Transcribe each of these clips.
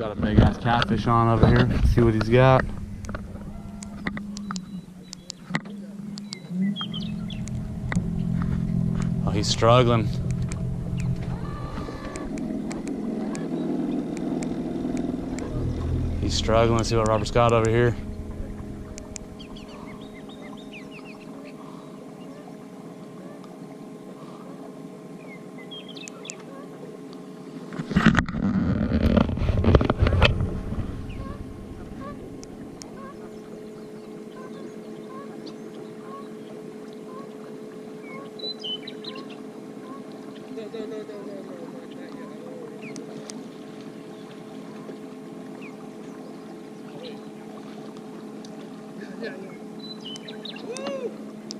Got a big ass catfish on over here. Let's see what he's got. Oh, he's struggling. He's struggling. Let's see what Robert's got over here.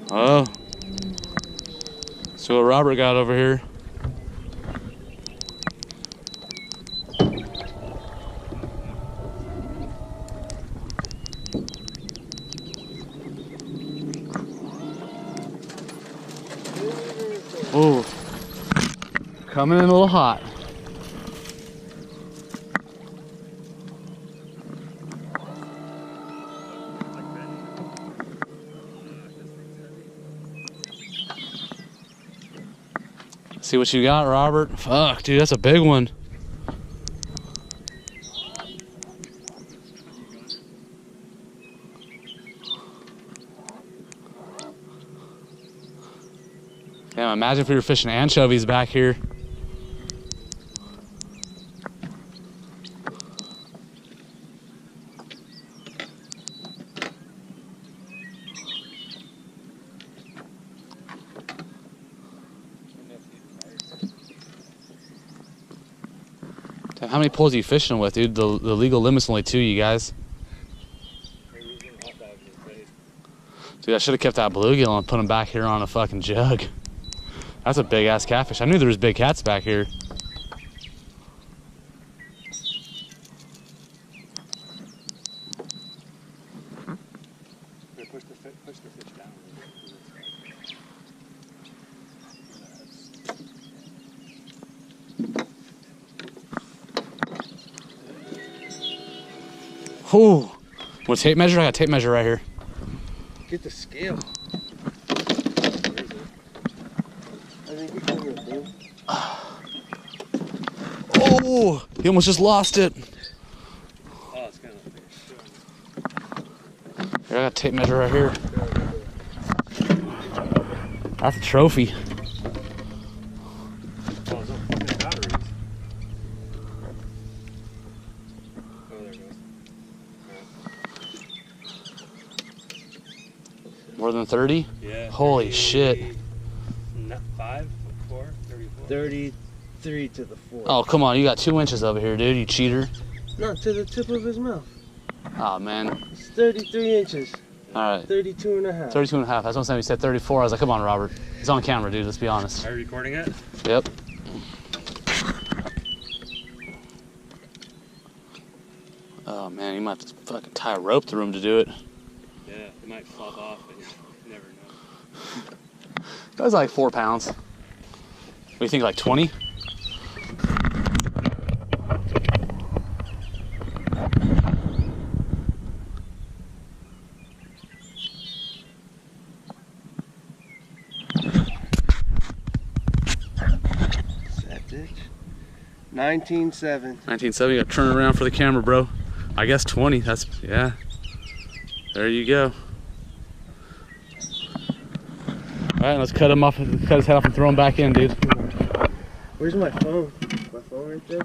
Oh, so what Robert got over here. Oh, coming in a little hot. See what you got, Robert. Fuck, dude, that's a big one. Damn, imagine if we were fishing anchovies back here. Damn, how many poles are you fishing with, dude? The legal limit's only 2, you guys. Dude, I should have kept that bluegill and put him back here on a fucking jug. That's a big ass catfish. I knew there was big cats back here. Push the fish down. Whew. Want a tape measure? I got a tape measure right here. Get the scale. Oh, he almost just lost it. Oh, it's kind of Here, I got a tape measure right here. That's a trophy. Oh, there's no fucking batteries. Oh, there it goes. More than 30? Yeah. Holy shit. 5, 4, 34. 33 to the 4. Oh, come on. You got 2 inches over here, dude. You cheater. No, to the tip of his mouth. Oh, man. It's 33 inches. All right. 32 and a half. 32 and a half. That's one time you said 34. I was like, come on, Robert. It's on camera, dude. Let's be honest. Are you recording it? Yep. Oh, man. You might have to fucking tie a rope through him to do it. Yeah, it might flop off, but you never know. That was like 4 pounds. What do you think, like 20? That ditch. 19.7. 1970. You gotta turn around for the camera, bro. I guess 20. That's, yeah. There you go. All right, let's cut him off. Cut his head off and throw him back in, dude. Where's my phone? My phone right there?